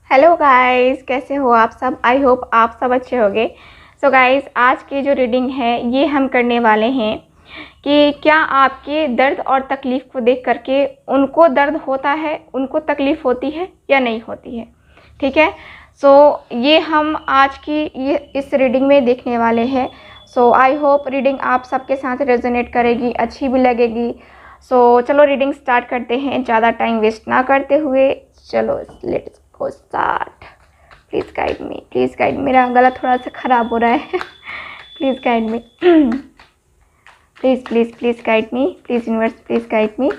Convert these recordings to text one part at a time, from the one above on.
Hello guys, कैसे हो आप सब। आई होप आप सब अच्छे होंगे। सो गाइस, आज की जो रीडिंग है ये हम करने वाले हैं कि क्या आपके दर्द और तकलीफ़ को देख करके उनको दर्द होता है, उनको तकलीफ़ होती है या नहीं होती है। ठीक है। सो ये हम आज की इस रीडिंग में देखने वाले हैं। सो आई होप रीडिंग आप सबके साथ रेजोनेट करेगी, अच्छी भी लगेगी। सो चलो रीडिंग स्टार्ट करते हैं, ज़्यादा टाइम वेस्ट ना करते हुए। चलो let's go start. Please guide me, please guide. मेरा गला थोड़ा सा ख़राब हो रहा है। Please guide me. Please please please guide me, please universe please guide me.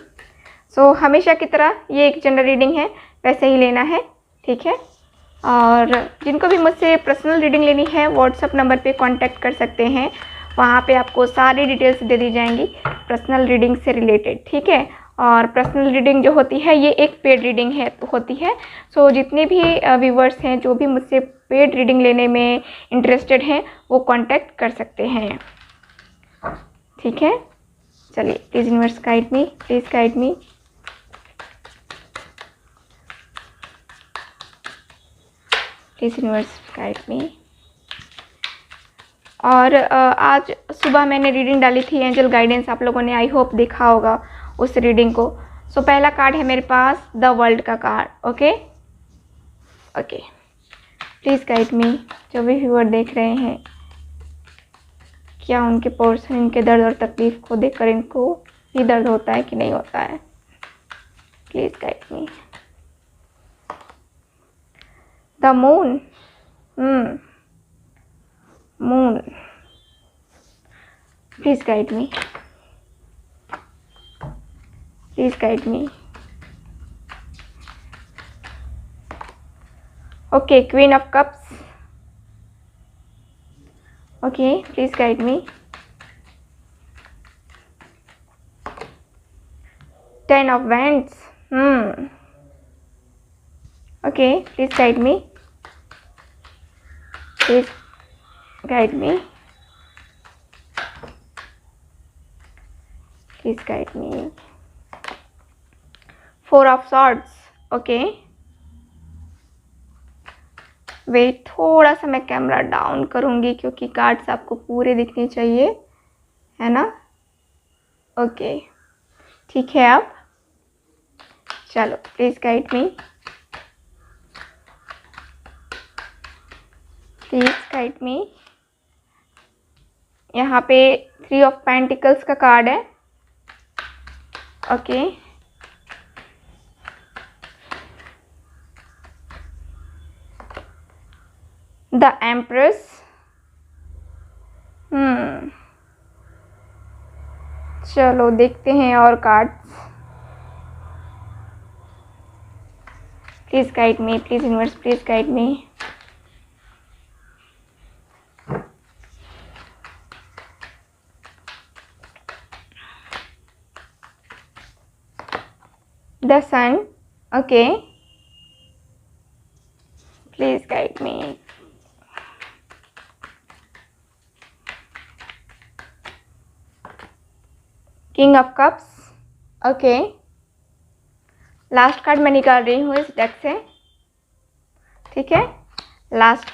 So हमेशा की तरह ये एक जनरल रीडिंग है, वैसे ही लेना है। ठीक है। और जिनको भी मुझसे पर्सनल रीडिंग लेनी है व्हाट्सअप नंबर पे कांटेक्ट कर सकते हैं। वहाँ पे आपको सारी डिटेल्स दे दी जाएंगी पर्सनल रीडिंग से रिलेटेड। ठीक है। और पर्सनल रीडिंग जो होती है ये एक पेड रीडिंग होती है। सो जितने भी व्यूवर्स हैं जो भी मुझसे पेड रीडिंग लेने में इंटरेस्टेड हैं वो कांटेक्ट कर सकते हैं। ठीक है। चलिए, please universe guide me, please guide me. Please universe guide me. और आज सुबह मैंने रीडिंग डाली थी एंजल गाइडेंस, आप लोगों ने आई होप देखा होगा उस रीडिंग को। सो पहला कार्ड है मेरे पास द वर्ल्ड का card. Okay okay, please guide मी। जो भी व्यूअर देख रहे हैं, क्या उनके पोर्शन, इनके दर्द और तकलीफ़ को देखकर इनको भी दर्द होता है कि नहीं होता है। Please guide me. The moon. Moon, please guide me, please guide me. Okay, queen of cups. Okay, please guide me. 10 of wands. Okay, please guide me. Please guide me. Please guide me. 4 of swords. Okay. Wait, थोड़ा सा मैं camera down करूँगी क्योंकि cards आपको पूरे दिखने चाहिए, है ना। ओके, ठीक है। अब चलो, please guide me, please guide me. यहाँ पे 3 ऑफ पेंटिकल्स का कार्ड है। Okay, the empress. चलो देखते हैं और cards. Please guide me, please universe please guide me. The sun. Okay, please guide me. King of cups. Okay, last card मैं निकाल रही हूँ इस डेक से। ठीक है, last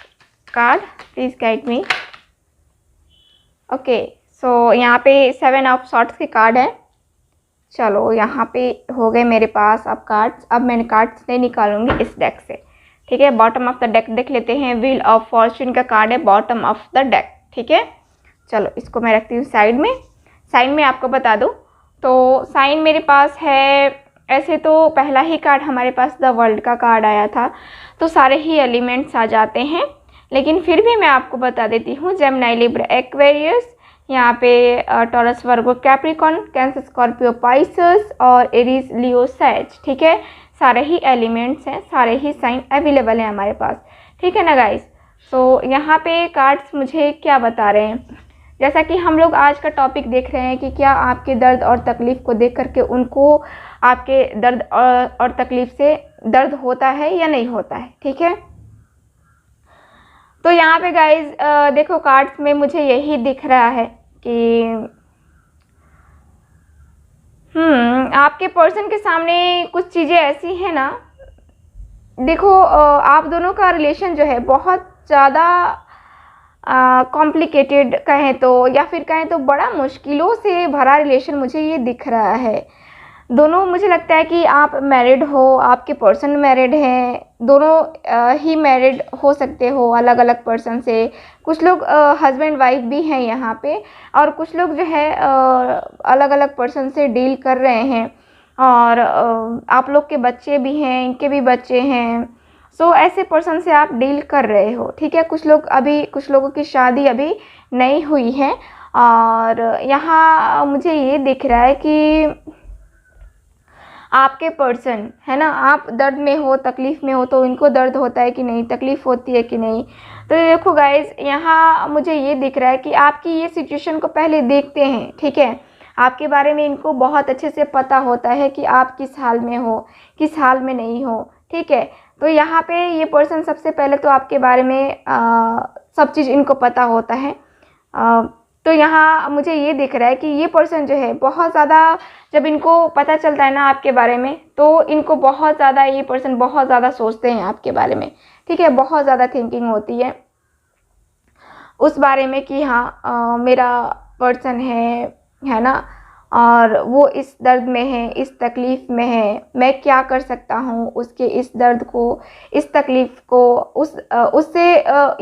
card, please guide me. Okay, so यहाँ पे 7 ऑफ सॉर्ट्स के कार्ड है। चलो, यहाँ पे हो गए मेरे पास अब कार्ड्स। अब मैं कार्ड्स नहीं निकालूंगी इस डेक से। ठीक है, बॉटम ऑफ द डेक देख लेते हैं। व्हील ऑफ फॉर्च्यून का कार्ड है बॉटम ऑफ द डेक। ठीक है, चलो इसको मैं रखती हूँ साइड में। साइन में आपको बता दूँ तो साइन मेरे पास है, ऐसे तो पहला ही कार्ड हमारे पास द वर्ल्ड का कार्ड आया था तो सारे ही एलिमेंट्स आ जाते हैं, लेकिन फिर भी मैं आपको बता देती हूँ जेमिनी लिब्रा एक्वेरियस, यहाँ पे Taurus Virgo Capricorn cancer Scorpio Pisces और एरीज लियो सैज। ठीक है, सारे ही एलिमेंट्स हैं, सारे ही साइन अवेलेबल हैं हमारे पास। ठीक है ना गाइस। सो यहाँ पे कार्ड्स मुझे क्या बता रहे हैं, जैसा कि हम लोग आज का टॉपिक देख रहे हैं कि क्या आपके दर्द और तकलीफ़ को देख करके उनको आपके दर्द और तकलीफ़ से दर्द होता है या नहीं होता है। ठीक है, तो यहाँ पे गाइज देखो कार्ड्स में मुझे यही दिख रहा है कि आपके पर्सन के सामने कुछ चीज़ें ऐसी हैं ना देखो आप दोनों का रिलेशन जो है बहुत ज़्यादा कॉम्प्लिकेटेड कहें तो, या फिर कहें तो बड़ा मुश्किलों से भरा रिलेशन मुझे ये दिख रहा है। दोनों, मुझे लगता है कि आप मैरिड हो, आपके पर्सन मैरिड हैं, दोनों ही मैरिड हो सकते हो अलग अलग पर्सन से। कुछ लोग हस्बैंड वाइफ भी हैं यहाँ पे, और कुछ लोग जो है अलग अलग पर्सन से डील कर रहे हैं, और आप लोग के बच्चे भी हैं, इनके भी बच्चे हैं। सो ऐसे पर्सन से आप डील कर रहे हो, ठीक है। कुछ लोगों की शादी अभी नहीं हुई है, और यहाँ मुझे ये दिख रहा है कि आपके पर्सन है ना, आप दर्द में हो, तकलीफ़ में हो, तो इनको दर्द होता है कि नहीं, तकलीफ़ होती है कि नहीं। तो देखो गाइज़, यहाँ मुझे ये दिख रहा है कि आपकी ये सिचुएशन को पहले देखते हैं, ठीक है। आपके बारे में इनको बहुत अच्छे से पता होता है कि आप किस हाल में हो, किस हाल में नहीं हो, ठीक है। तो यहाँ पे ये पर्सन सबसे पहले तो आपके बारे में सब चीज़ इनको पता होता है। तो यहाँ मुझे ये दिख रहा है कि ये पर्सन जो है बहुत ज़्यादा, जब इनको पता चलता है ना आपके बारे में, तो इनको बहुत ज़्यादा, ये पर्सन बहुत ज़्यादा सोचते हैं आपके बारे में, ठीक है। बहुत ज़्यादा थिंकिंग होती है उस बारे में कि हाँ मेरा पर्सन है ना, और वो इस दर्द में है, इस तकलीफ़ में है, मैं क्या कर सकता हूँ उसके इस दर्द को, इस तकलीफ़ को, उससे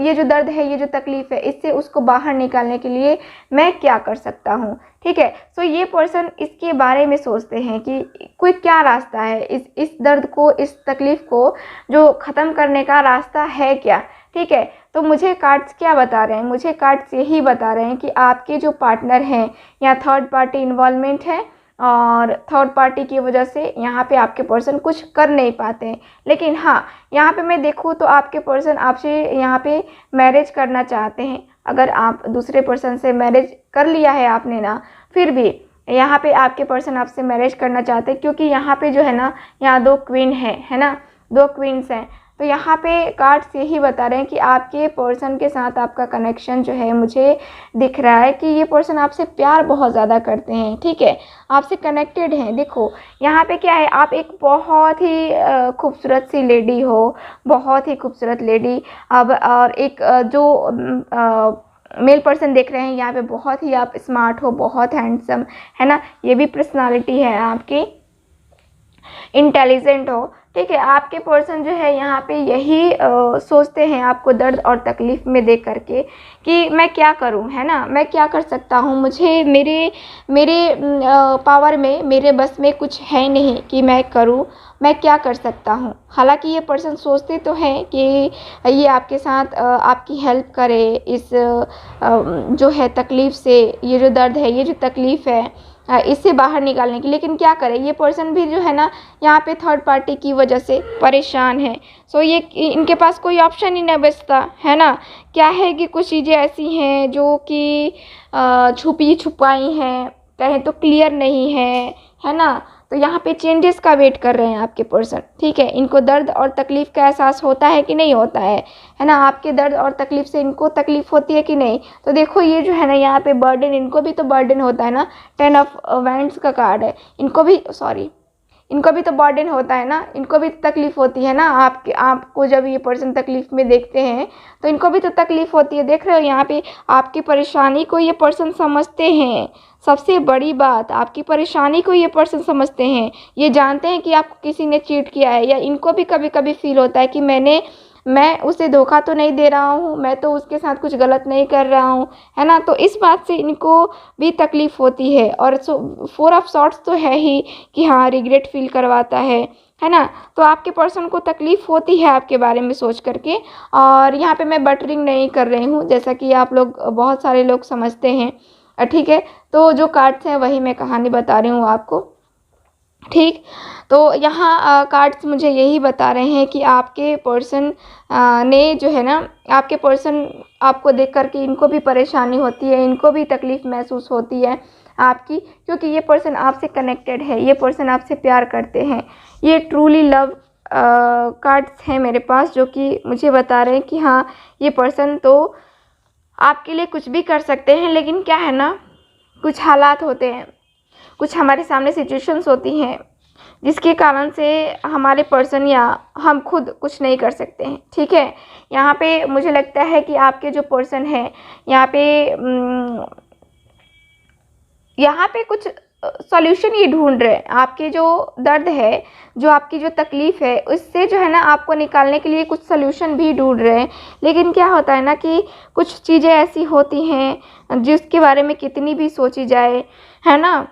ये जो दर्द है, ये जो तकलीफ़ है, इससे उसको बाहर निकालने के लिए मैं क्या कर सकता हूँ, ठीक है। सो ये पर्सन इसके बारे में सोचते हैं कि कोई क्या रास्ता है, इस दर्द को, इस तकलीफ़ को जो ख़त्म करने का रास्ता है क्या, ठीक है। तो मुझे कार्ड्स क्या बता रहे हैं, मुझे कार्ड्स यही बता रहे हैं कि आपके जो पार्टनर हैं, या थर्ड पार्टी इन्वॉल्वमेंट है, और थर्ड पार्टी की वजह से यहाँ पे आपके पर्सन कुछ कर नहीं पाते हैं। लेकिन हाँ, यहाँ पे मैं देखूँ तो आपके पर्सन आपसे यहाँ पे मैरिज करना चाहते हैं। अगर आप दूसरे पर्सन से मैरिज कर लिया है आपने ना, फिर भी यहाँ पे आपके पर्सन आपसे मैरिज करना चाहते हैं, क्योंकि यहाँ पे जो है ना, यहाँ 2 क्वीन है ना, 2 क्वींस हैं। तो यहाँ पे कार्ड्स यही बता रहे हैं कि आपके पर्सन के साथ आपका कनेक्शन जो है, मुझे दिख रहा है कि ये पर्सन आपसे प्यार बहुत ज़्यादा करते हैं, ठीक है, आपसे कनेक्टेड हैं। देखो यहाँ पे क्या है, आप एक बहुत ही खूबसूरत सी लेडी हो, बहुत ही खूबसूरत लेडी। अब और एक जो मेल पर्सन देख रहे हैं यहाँ पे, बहुत ही आप स्मार्ट हो, बहुत हैंडसम है ना, ये भी पर्सनालिटी है आपकी, इंटेलिजेंट हो, ठीक है। आपके पर्सन जो है यहाँ पे यही सोचते हैं आपको दर्द और तकलीफ़ में देख करके कि मैं क्या करूँ, है ना, मैं क्या कर सकता हूँ, मुझे मेरे मेरे पावर में, मेरे बस में कुछ है नहीं कि मैं करूँ, मैं क्या कर सकता हूँ। हालांकि ये पर्सन सोचते तो हैं कि ये आपके साथ आपकी हेल्प करे इस जो है तकलीफ़ से, ये जो दर्द है, ये जो तकलीफ़ है, इससे बाहर निकालने की। लेकिन क्या करें, ये पर्सन भी जो है ना यहाँ पे थर्ड पार्टी की वजह से परेशान है। सो ये इनके पास कोई ऑप्शन ही नहीं बचता है ना। क्या है कि कुछ चीज़ें ऐसी हैं जो कि छुपी छुपाई हैं, कहें तो क्लियर नहीं है ना। तो यहाँ पे चेंजेस का वेट कर रहे हैं आपके पर्सन, ठीक है। इनको दर्द और तकलीफ़ का एहसास होता है कि नहीं होता है ना। आपके दर्द और तकलीफ़ से इनको तकलीफ़ होती है कि नहीं। तो देखो ये जो है ना यहाँ पे बर्डन, इनको भी तो बर्डन होता है ना। 10 ऑफ वैंड्स का कार्ड है, इनको भी तो बर्डन होता है ना, इनको भी तकलीफ़ होती है ना। आपको जब ये पर्सन तकलीफ़ में देखते हैं तो इनको भी तो तकलीफ़ होती है। देख रहे हो यहाँ पे आपकी परेशानी को ये पर्सन समझते हैं। सबसे बड़ी बात, आपकी परेशानी को ये पर्सन समझते हैं। ये जानते हैं कि आपको किसी ने चीट किया है, या इनको भी कभी कभी फील होता है कि मैं उसे धोखा तो नहीं दे रहा हूँ, मैं तो उसके साथ कुछ गलत नहीं कर रहा हूँ, है ना। तो इस बात से इनको भी तकलीफ़ होती है। और 4 ऑफ सॉर्ट्स तो है ही कि हाँ रिग्रेट फील करवाता है ना। तो आपके पर्सन को तकलीफ़ होती है आपके बारे में सोच करके। और यहाँ पे मैं बटरिंग नहीं कर रही हूँ, जैसा कि आप लोग बहुत सारे लोग समझते हैं, ठीक है। तो जो कार्ड्स हैं वही मैं कहानी बता रही हूँ आपको, ठीक। तो यहाँ कार्ड्स मुझे यही बता रहे हैं कि आपके पर्सन ने जो है ना, आपके पर्सन आपको देख कर के इनको भी परेशानी होती है, इनको भी तकलीफ़ महसूस होती है आपकी, क्योंकि ये पर्सन आपसे कनेक्टेड है, ये पर्सन आपसे प्यार करते हैं। ये ट्रूली लव कार्ड्स हैं मेरे पास, जो कि मुझे बता रहे हैं कि हाँ ये पर्सन तो आपके लिए कुछ भी कर सकते हैं। लेकिन क्या है ना, कुछ हालात होते हैं, कुछ हमारे सामने सिचुएशंस होती हैं जिसके कारण से हमारे पर्सन या हम खुद कुछ नहीं कर सकते हैं। ठीक है, यहाँ पे मुझे लगता है कि आपके जो पर्सन है यहाँ पे कुछ सॉल्यूशन ये ढूंढ रहे हैं। आपके जो दर्द है, जो आपकी जो तकलीफ़ है, उससे जो है ना आपको निकालने के लिए कुछ सॉल्यूशन भी ढूंढ रहे हैं। लेकिन क्या होता है ना कि कुछ चीज़ें ऐसी होती हैं जिसके बारे में कितनी भी सोची जाए, है ना,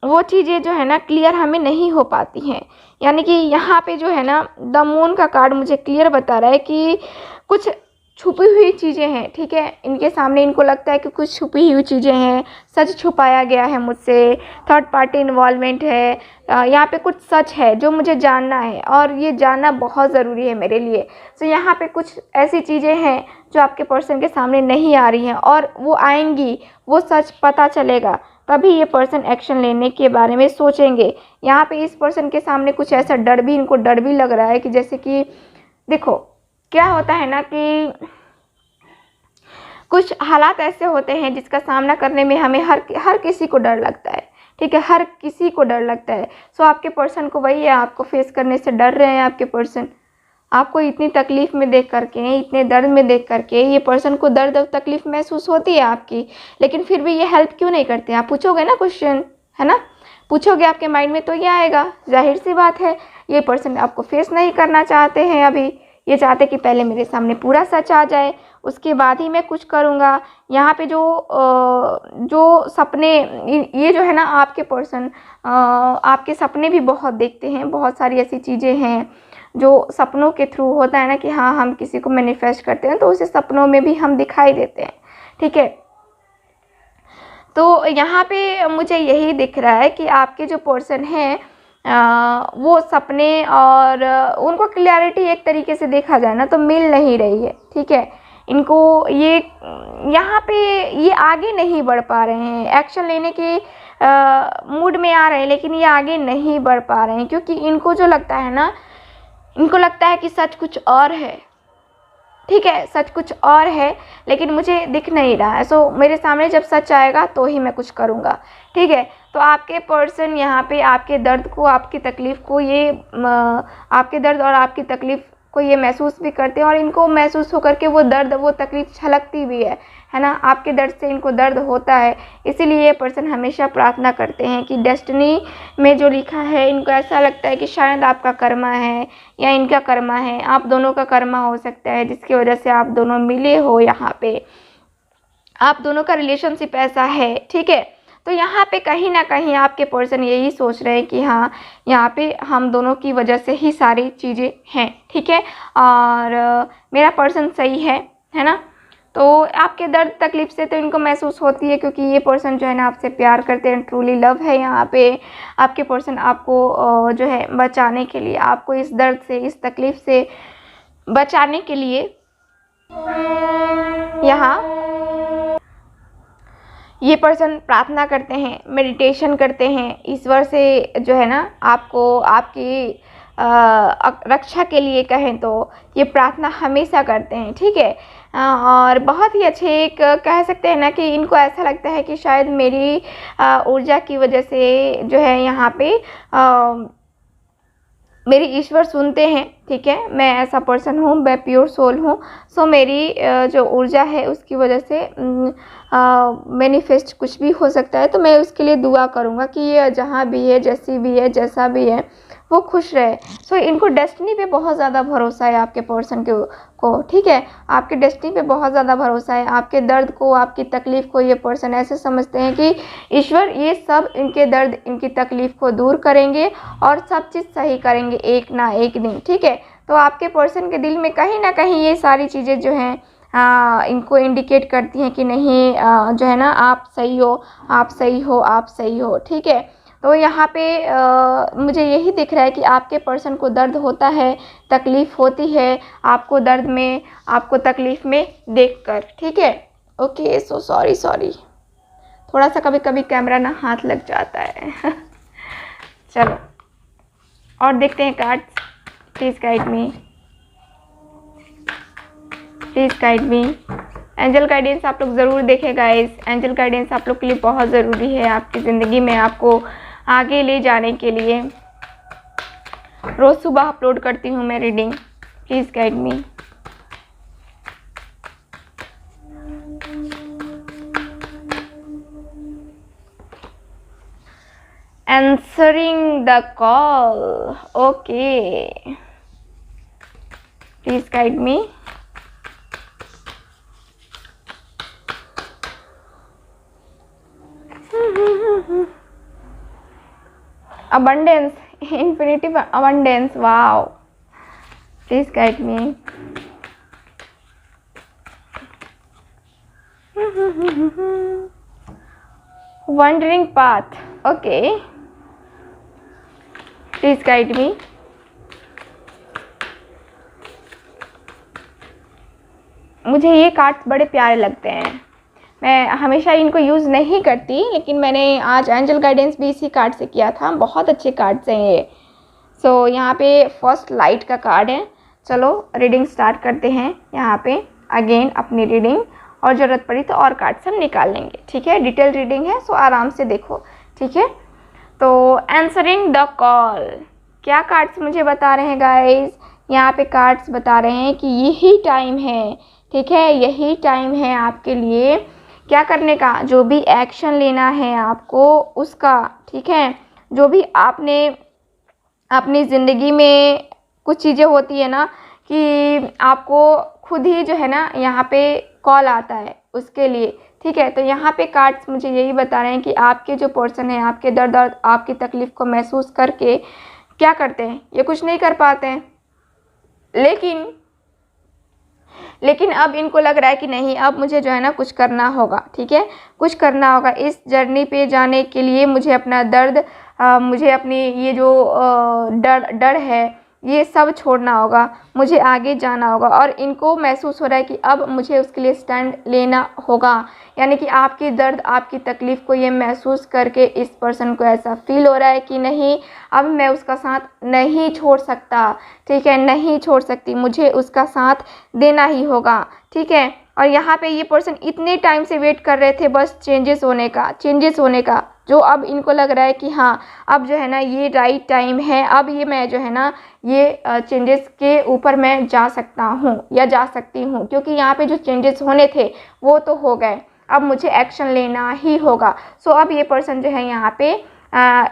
वो चीज़ें जो है ना क्लियर हमें नहीं हो पाती हैं। यानी कि यहाँ पे जो है ना द मून का कार्ड मुझे क्लियर बता रहा है कि कुछ छुपी हुई चीज़ें हैं। ठीक है, इनके सामने इनको लगता है कि कुछ छुपी हुई चीज़ें हैं, सच छुपाया गया है मुझसे, थर्ड पार्टी इन्वॉल्वमेंट है, यहाँ पे कुछ सच है जो मुझे जानना है और ये जानना बहुत ज़रूरी है मेरे लिए। तो यहाँ पे कुछ ऐसी चीज़ें हैं जो आपके पर्सन के सामने नहीं आ रही हैं और वो आएंगी, वो सच पता चलेगा, तभी ये पर्सन एक्शन लेने के बारे में सोचेंगे। यहाँ पे इस पर्सन के सामने कुछ ऐसा डर भी, इनको डर भी लग रहा है कि जैसे कि देखो क्या होता है ना कि कुछ हालात ऐसे होते हैं जिसका सामना करने में हमें हर किसी को डर लगता है। ठीक है, हर किसी को डर लगता है। सो आपके पर्सन को वही है, आपको फेस करने से डर रहे हैं। आपके पर्सन आपको इतनी तकलीफ़ में देख करके, इतने दर्द में देख करके, ये पर्सन को दर्द और तकलीफ़ महसूस होती है आपकी, लेकिन फिर भी ये हेल्प क्यों नहीं करते? आप पूछोगे ना क्वेश्चन, है ना, पूछोगे, आपके माइंड में तो ये आएगा। जाहिर सी बात है, ये पर्सन आपको फेस नहीं करना चाहते हैं। अभी ये चाहते कि पहले मेरे सामने पूरा सच आ जाए, उसके बाद ही मैं कुछ करूँगा। यहाँ पे जो सपने, ये जो है ना आपके पर्सन आपके सपने भी बहुत देखते हैं। बहुत सारी ऐसी चीज़ें हैं जो सपनों के थ्रू होता है ना कि हाँ, हम किसी को मैनिफेस्ट करते हैं तो उसे सपनों में भी हम दिखाई देते हैं। ठीक है, तो यहाँ पे मुझे यही दिख रहा है कि आपके जो पर्सन हैं वो सपने और उनको क्लैरिटी एक तरीके से देखा जाए ना तो मिल नहीं रही है। ठीक है, इनको ये यहाँ पे ये आगे नहीं बढ़ पा रहे हैं, एक्शन लेने के मूड में आ रहे हैं, लेकिन ये आगे नहीं बढ़ पा रहे हैं क्योंकि इनको जो लगता है ना, इनको लगता है कि सच कुछ और है। ठीक है, सच कुछ और है लेकिन मुझे दिख नहीं रहा है। सो मेरे सामने जब सच आएगा तो ही मैं कुछ करूँगा। ठीक है, तो आपके पर्सन यहाँ पे आपके दर्द को, आपकी तकलीफ़ को, ये आपके दर्द और आपकी तकलीफ़ को ये महसूस भी करते हैं और इनको महसूस होकर के वो दर्द, वो तकलीफ़ छलकती भी है ना। आपके दर्द से इनको दर्द होता है, इसीलिए ये पर्सन हमेशा प्रार्थना करते हैं कि डेस्टिनी में जो लिखा है, इनको ऐसा लगता है कि शायद आपका कर्मा है या इनका कर्मा है, आप दोनों का कर्मा हो सकता है जिसकी वजह से आप दोनों मिले हो। यहाँ पे आप दोनों का रिलेशनशिप ऐसा है। ठीक है, तो यहाँ पे कहीं ना कहीं आपके पर्सन यही सोच रहे हैं कि हाँ, यहाँ पे हम दोनों की वजह से ही सारी चीज़ें हैं। ठीक है, और मेरा पर्सन सही है ना। तो आपके दर्द तकलीफ़ से तो इनको महसूस होती है क्योंकि ये पर्सन जो है ना आपसे प्यार करते हैं, ट्रूली लव है। यहाँ पे आपके पर्सन आपको जो है बचाने के लिए, आपको इस दर्द से, इस तकलीफ़ से बचाने के लिए यहाँ ये पर्सन प्रार्थना करते हैं, मेडिटेशन करते हैं, ईश्वर से जो है ना आपको, आपकी रक्षा के लिए कहें तो ये प्रार्थना हमेशा करते हैं। ठीक है, और बहुत ही अच्छे एक कह सकते हैं ना कि इनको ऐसा लगता है कि शायद मेरी ऊर्जा की वजह से जो है यहाँ पे मेरी ईश्वर सुनते हैं। ठीक है, मैं ऐसा पर्सन हूँ, मैं प्योर सोल हूँ। सो मेरी जो ऊर्जा है उसकी वजह से मैनिफेस्ट कुछ भी हो सकता है, तो मैं उसके लिए दुआ करूँगा कि ये जहाँ भी है, जैसी भी है, जैसा भी है, वो खुश रहे। सो इनको डेस्टिनी पे बहुत ज़्यादा भरोसा है आपके पर्सन को। ठीक है, आपके डेस्टिनी पे बहुत ज़्यादा भरोसा है। आपके दर्द को, आपकी तकलीफ़ को ये पर्सन ऐसे समझते हैं कि ईश्वर ये सब, इनके दर्द, इनकी तकलीफ़ को दूर करेंगे और सब चीज़ सही करेंगे एक ना एक दिन। ठीक है, तो आपके पर्सन के दिल में कहीं ना कहीं ये सारी चीज़ें जो हैं इनको इंडिकेट करती हैं कि नहीं, जो है ना आप सही हो, आप सही हो, आप सही हो। ठीक है, तो यहाँ पे मुझे यही दिख रहा है कि आपके पर्सन को दर्द होता है, तकलीफ़ होती है आपको दर्द में, आपको तकलीफ़ में देखकर। ठीक है, ओके, सो सॉरी, थोड़ा सा कभी कभी कैमरा ना हाथ लग जाता है। चलो और देखते हैं cards. Please guide me, please guide me. Angel guidance आप लोग ज़रूर देखें गाइस। एंजल गाइडेंस आप लोग के लिए बहुत ज़रूरी है आपकी ज़िंदगी में, आपको आगे ले जाने के लिए। रोज़ सुबह अपलोड करती हूँ मैं reading. Please guide me. Answering the call. Okay. Please guide me. Abundance, infinitive abundance. Wow. Please guide me. Wandering path. Okay. Please guide me. मुझे ये कार्ड्स बड़े प्यारे लगते हैं। मैं हमेशा इनको यूज़ नहीं करती, लेकिन मैंने आज एंजल गाइडेंस भी इसी कार्ड से किया था। बहुत अच्छे कार्ड्स हैं ये। सो यहाँ पे फर्स्ट लाइट का कार्ड है। चलो रीडिंग स्टार्ट करते हैं। यहाँ पे अगेन अपनी रीडिंग, और ज़रूरत पड़ी तो और कार्ड्स हम निकाल लेंगे, ठीक है। डिटेल रीडिंग है, सो आराम से देखो, ठीक है। तो आंसरिंग द कॉल, क्या कार्ड्स मुझे बता रहे हैं गाइस? यहाँ पे कार्ड्स बता रहे हैं कि यही टाइम है, ठीक है, यही टाइम है आपके लिए क्या करने का, जो भी एक्शन लेना है आपको उसका, ठीक है। जो भी आपने अपनी ज़िंदगी में कुछ चीज़ें होती है ना कि आपको खुद ही जो है ना यहाँ पे कॉल आता है उसके लिए, ठीक है। तो यहाँ पे कार्ड्स मुझे यही बता रहे हैं कि आपके जो पर्सन है आपके दर्द और आपकी तकलीफ़ को महसूस करके क्या करते हैं, ये कुछ नहीं कर पाते हैं, लेकिन अब इनको लग रहा है कि नहीं, अब मुझे जो है ना कुछ करना होगा, ठीक है, कुछ करना होगा। इस जर्नी पे जाने के लिए मुझे अपना दर्द, मुझे अपनी ये जो डर है ये सब छोड़ना होगा, मुझे आगे जाना होगा। और इनको महसूस हो रहा है कि अब मुझे उसके लिए स्टैंड लेना होगा। यानी कि आपकी दर्द आपकी तकलीफ़ को ये महसूस करके इस पर्सन को ऐसा फील हो रहा है कि नहीं, अब मैं उसका साथ नहीं छोड़ सकता, ठीक है, नहीं छोड़ सकती, मुझे उसका साथ देना ही होगा, ठीक है। और यहाँ पे ये पर्सन इतने टाइम से वेट कर रहे थे बस चेंजेस होने का, जो अब इनको लग रहा है कि हाँ अब जो है ना ये राइट टाइम है, अब ये मैं जो है ना ये चेंजेस के ऊपर मैं जा सकता हूँ या जा सकती हूँ, क्योंकि यहाँ पे जो चेंजेस होने थे वो तो हो गए, अब मुझे एक्शन लेना ही होगा। सो अब ये पर्सन जो है यहाँ पे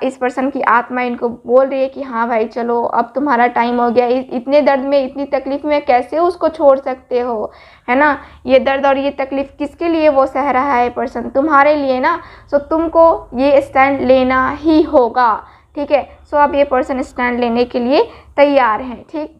इस पर्सन की आत्मा इनको बोल रही है कि हाँ भाई चलो अब तुम्हारा टाइम हो गया, इतने दर्द में इतनी तकलीफ़ में कैसे उसको छोड़ सकते हो, है ना। ये दर्द और ये तकलीफ़ किसके लिए वो सह रहा है पर्सन, तुम्हारे लिए ना। सो तुमको ये स्टैंड लेना ही होगा, ठीक है। सो अब ये पर्सन स्टैंड लेने के लिए तैयार है, ठीक।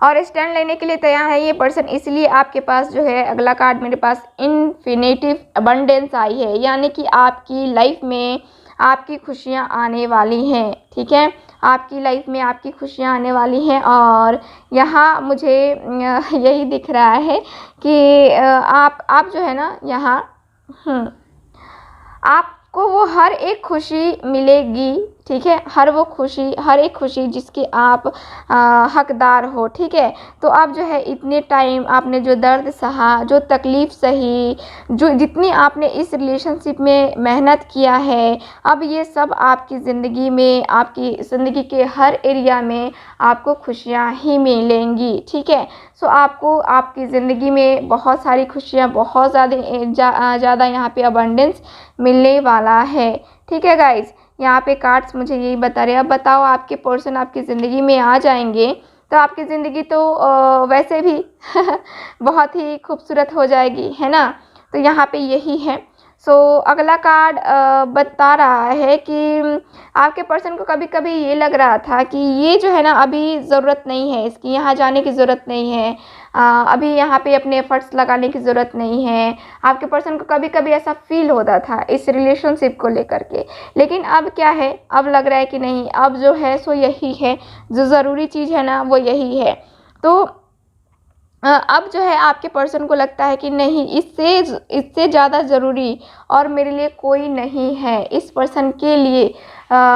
और स्टैंड लेने के लिए तैयार है ये पर्सन, इसलिए आपके पास जो है अगला कार्ड मेरे पास इन्फिनिटिव अबंडेंस आई है, यानी कि आपकी लाइफ में आपकी खुशियाँ आने वाली हैं, ठीक है, आपकी लाइफ में आपकी खुशियाँ आने वाली हैं। और यहाँ मुझे यही दिख रहा है कि आप जो है ना यहाँ आपको वो हर एक खुशी मिलेगी, ठीक है, हर एक खुशी जिसकी आप हकदार हो, ठीक है। तो आप जो है इतने टाइम आपने जो दर्द सहा, जो तकलीफ़ सही, जो जितनी आपने इस रिलेशनशिप में मेहनत किया है, अब ये सब आपकी ज़िंदगी में, आपकी ज़िंदगी के हर एरिया में आपको खुशियाँ ही मिलेंगी, ठीक है। सो आपको आपकी ज़िंदगी में बहुत सारी खुशियाँ, बहुत ज़्यादा यहाँ पे अबंडेंस मिलने वाला है, ठीक है गाइज़। यहाँ पे कार्ड्स मुझे यही बता रहे हैं। अब बताओ आपके पर्सन आपकी ज़िंदगी में आ जाएंगे तो आपकी ज़िंदगी तो वैसे भी बहुत ही खूबसूरत हो जाएगी, है ना। तो यहाँ पे यही है। सो अगला कार्ड बता रहा है कि आपके पर्सन को कभी कभी ये लग रहा था कि ये जो है ना अभी ज़रूरत नहीं है इसकी, यहाँ जाने की ज़रूरत नहीं है, अभी यहाँ पे अपने एफर्ट्स लगाने की ज़रूरत नहीं है। आपके पर्सन को कभी कभी ऐसा फील होता था इस रिलेशनशिप को लेकर के, लेकिन अब क्या है, अब लग रहा है कि नहीं, अब जो है सो यही है, जो ज़रूरी चीज़ है ना वो यही है। तो अब जो है आपके पर्सन को लगता है कि नहीं, इससे ज़्यादा ज़रूरी और मेरे लिए कोई नहीं है, इस पर्सन के लिए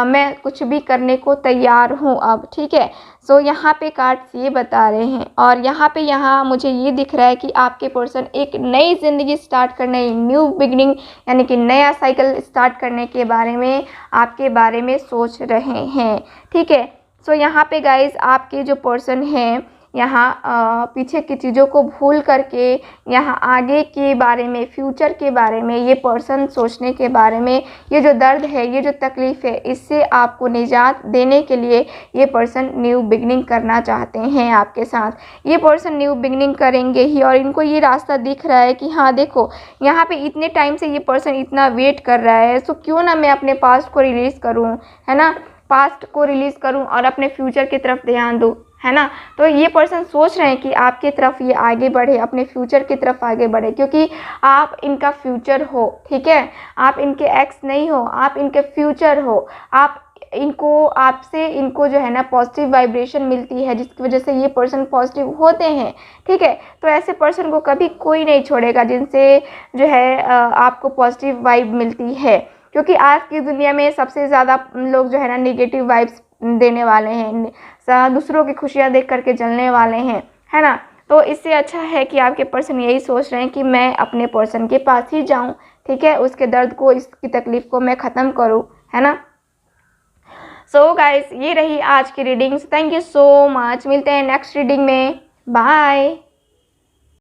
मैं कुछ भी करने को तैयार हूँ अब, ठीक है। सो यहाँ पे कार्ड्स ये बता रहे हैं। और यहाँ मुझे ये दिख रहा है कि आपके पर्सन एक नई ज़िंदगी स्टार्ट करने, न्यू बिगनिंग यानी कि नया साइकिल स्टार्ट करने के बारे में आपके बारे में सोच रहे हैं, ठीक है। सो यहाँ पे गाइस आपके जो पर्सन हैं यहाँ पीछे की चीज़ों को भूल करके यहाँ आगे के बारे में, फ्यूचर के बारे में, ये पर्सन सोचने के बारे में, ये जो दर्द है, ये जो तकलीफ़ है, इससे आपको निजात देने के लिए ये पर्सन न्यू बिगनिंग करना चाहते हैं आपके साथ। ये पर्सन न्यू बिगनिंग करेंगे ही और इनको ये रास्ता दिख रहा है कि हाँ देखो, यहाँ पे इतने टाइम से ये पर्सन इतना वेट कर रहा है, सो क्यों ना मैं अपने पास्ट को रिलीज़ करूँ, है ना, पास्ट को रिलीज़ करूँ और अपने फ्यूचर की तरफ ध्यान दूँ, है ना। तो ये पर्सन सोच रहे हैं कि आपकी तरफ ये आगे बढ़े, अपने फ्यूचर की तरफ आगे बढ़े, क्योंकि आप इनका फ्यूचर हो, ठीक है। आप इनके एक्स नहीं हो, आप इनके फ्यूचर हो। आप इनको, आपसे इनको जो है ना पॉजिटिव वाइब्रेशन मिलती है, जिसकी वजह से ये पर्सन पॉजिटिव होते हैं, ठीक है। तो ऐसे पर्सन को कभी कोई नहीं छोड़ेगा जिनसे जो है आपको पॉजिटिव वाइब मिलती है, क्योंकि आज की दुनिया में सबसे ज़्यादा लोग जो है ना नेगेटिव वाइब्स देने वाले हैं, दूसरों की खुशियाँ देख करके जलने वाले हैं, है ना। तो इससे अच्छा है कि आपके पर्सन यही सोच रहे हैं कि मैं अपने पर्सन के पास ही जाऊं, ठीक है, उसके दर्द को, इसकी तकलीफ़ को मैं ख़त्म करूं, है ना। सो गाइस, ये रही आज की readings. Thank you so much. मिलते हैं नेक्स्ट रीडिंग में। बाय।